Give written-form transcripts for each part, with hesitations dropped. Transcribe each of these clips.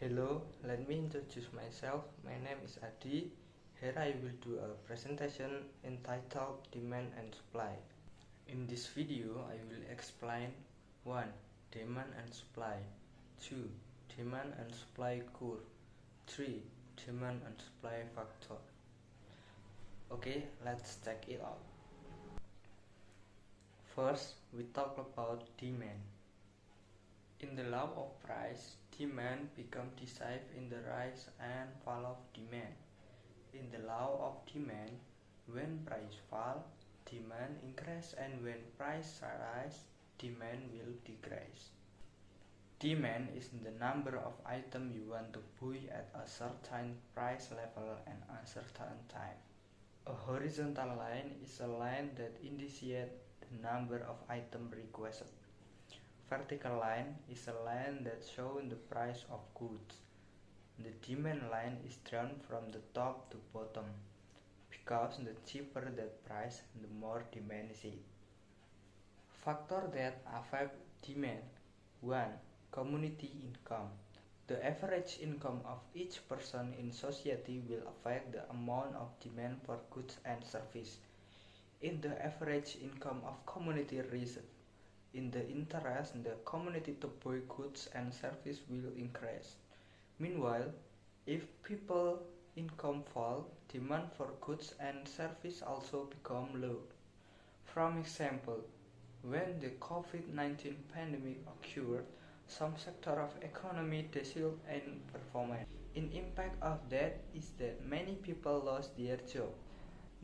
Hello, let me introduce myself. My name is Adi. Here I will do a presentation entitled Demand and Supply. In this video, I will explain 1. Demand and supply, 2. Demand and supply curve, 3. Demand and supply factor. Okay, let's check it out. First, we talk about demand. In the law of price, demand becomes decisive in the rise and fall of demand. In the law of demand, when price fall, demand increase, and when price rise, demand will decrease. Demand is the number of items you want to buy at a certain price level and a certain time. A horizontal line is a line that indicates the number of items requested. Vertical line is a line that shows the price of goods. The demand line is drawn from the top to bottom, because the cheaper the price, the more demand is it. Factors that affect demand. 1. Community income. The average income of each person in society will affect the amount of demand for goods and services. If the average income of community rises, in the interest the community to buy goods and services will increase. Meanwhile, if people income fall, demand for goods and services also become low. For example, when the COVID-19 pandemic occurred, some sector of economy declined in performance. An impact of that is that many people lost their job.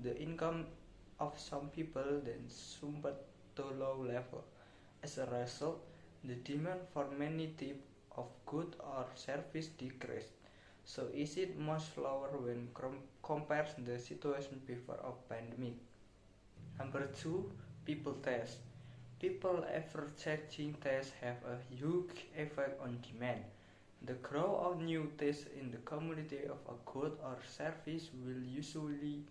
The income of some people then slumped to low level. As a result, the demand for many types of goods or services decreased. So is it much lower when compared to the situation before a pandemic. Number 2, people taste. People ever-changing tastes have a huge effect on demand. The growth of new tastes in the community of a good or service will usually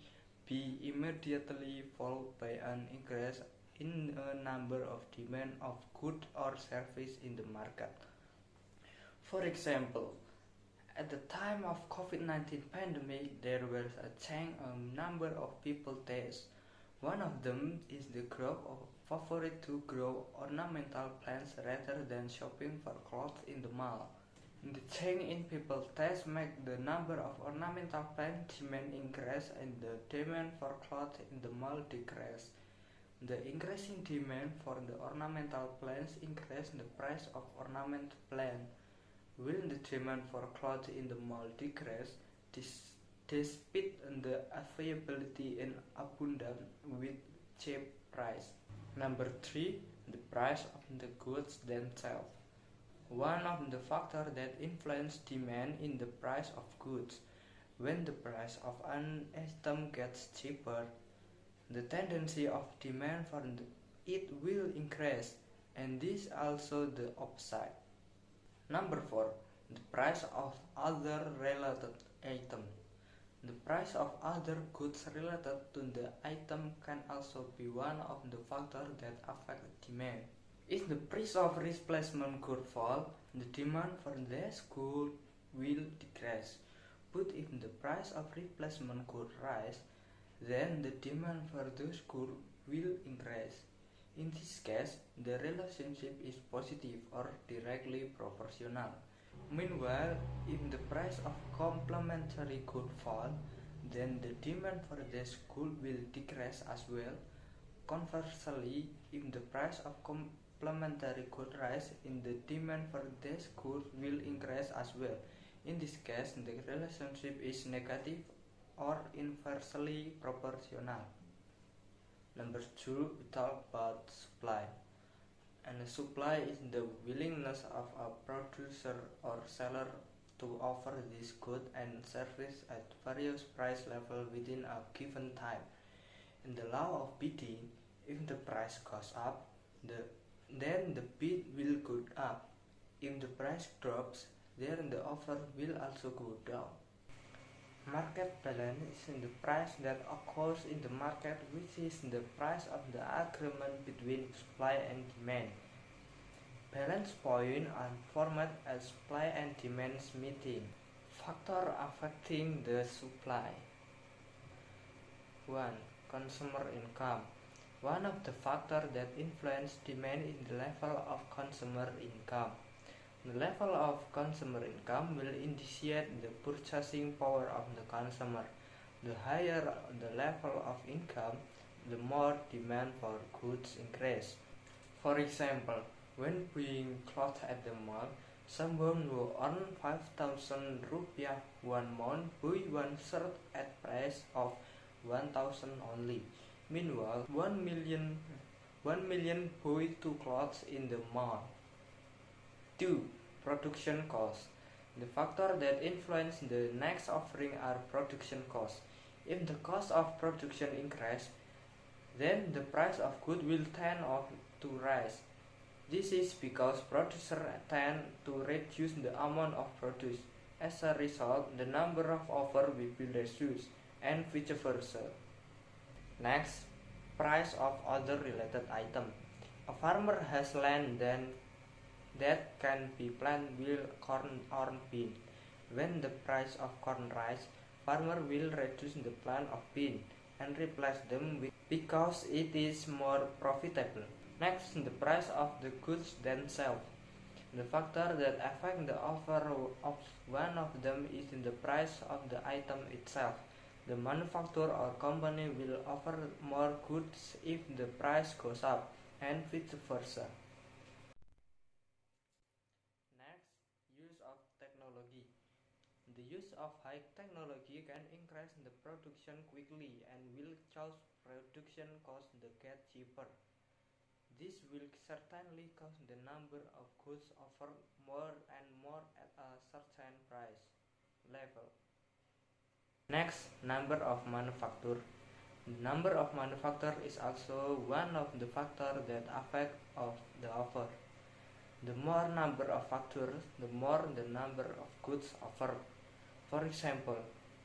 be immediately followed by an increase in a number of demand of good or service in the market. For example, at the time of COVID-19 pandemic, there was a change in number of people tastes. One of them is the growth of favorite to grow ornamental plants rather than shopping for clothes in the mall. The change in people's taste make the number of ornamental plant demand increase and the demand for clothes in the mall decrease. The increasing demand for the ornamental plants increase the price of ornamental plant. When the demand for clothes in the mall decrease, despite the availability and abundance with cheap price. Number 3, the price of the goods themselves. One of the factors that influence demand is the price of goods. When the price of an item gets cheaper, the tendency of demand for it will increase, and this also the opposite. Number 4, the price of other related items. The price of other goods related to the item can also be one of the factors that affect demand. If the price of replacement goods fall, the demand for this good will decrease. But if the price of replacement goods rise, then the demand for those goods will increase. In this case, the relationship is positive or directly proportional. Meanwhile, if the price of complementary goods fall, then the demand for this good will decrease as well. Conversely, if the price of complementary goods rise, the demand for this good will increase as well. In this case, the relationship is negative or inversely proportional. Number 2, we talk about supply. And the supply is the willingness of a producer or seller to offer this good and service at various price levels within a given time. In the law of bidding, if the price goes up, then the bid will go up. If the price drops, then the offer will also go down. Market balance is the price that occurs in the market, which is the price of the agreement between supply and demand. Balance points are formed as supply and demand meeting. Factors affecting the supply. 1. Consumer income. One of the factors that influence demand is the level of consumer income. The level of consumer income will indicate the purchasing power of the consumer. The higher the level of income, the more demand for goods increase. For example, when buying clothes at the mall, someone who earns 5,000 rupiah one month buy one shirt at price of 1,000 only. Meanwhile, 1 million buy two clothes in the mall. 2. Production cost. The factor that influence the next offering are production costs. If the cost of production increase, then the price of goods will tend to rise. This is because producers tend to reduce the amount of produce. As a result, the number of offers will be reduced, and vice versa. Next, price of other related items. A farmer has land that can be planted with corn or bean. When the price of corn rises, farmer will reduce the plant of bean and replace them with because it is more profitable. Next, the price of the goods themselves. The factor that affect the offer of one of them is in the price of the item itself. The manufacturer or company will offer more goods if the price goes up, and vice versa. Next, use of technology. The use of high technology can increase the production quickly and will cause production costs to get cheaper. This will certainly cause the number of goods offered more and more at a certain price level. Next, number of manufacturers. The number of manufacturers is also one of the factors that affect the offer. The more number of factors, the more the number of goods offered. For example,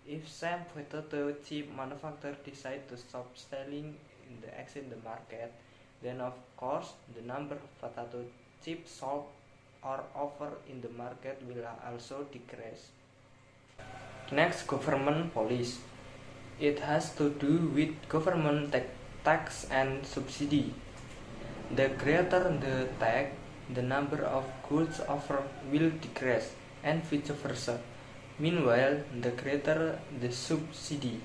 if some potato chip manufacturer decide to stop selling in the market, then of course the number of potato chips sold or offered in the market will also decrease. Next, government policy. It has to do with government tax and subsidy. The greater the tax, the number of goods offered will decrease, and vice versa. Meanwhile, the greater the subsidy,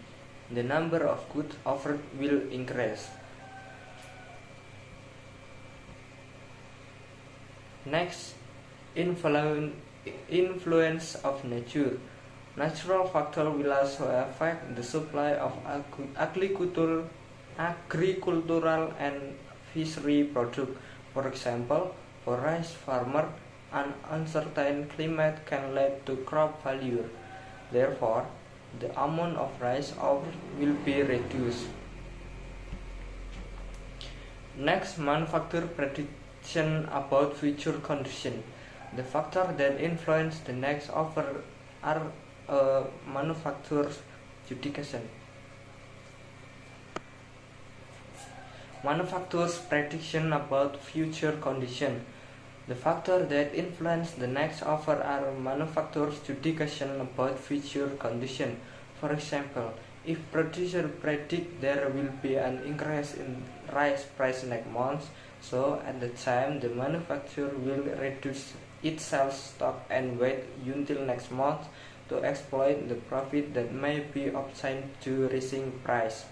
the number of goods offered will increase. Next, influence of nature. Natural factors will also affect the supply of agricultural and fishery products. For example, for rice farmer, an uncertain climate can lead to crop failure. Therefore, the amount of rice offered will be reduced. Next, manufacturer prediction about future conditions. The factors that influence the next offer are manufacturer's judication. Manufacturer's prediction about future conditions. The factors that influence the next offer are manufacturer's judication about future conditions. For example, if producers predict there will be an increase in rice price next month, so at the time the manufacturer will reduce its sales stock and wait until next month to exploit the profit that may be obtained to rising price.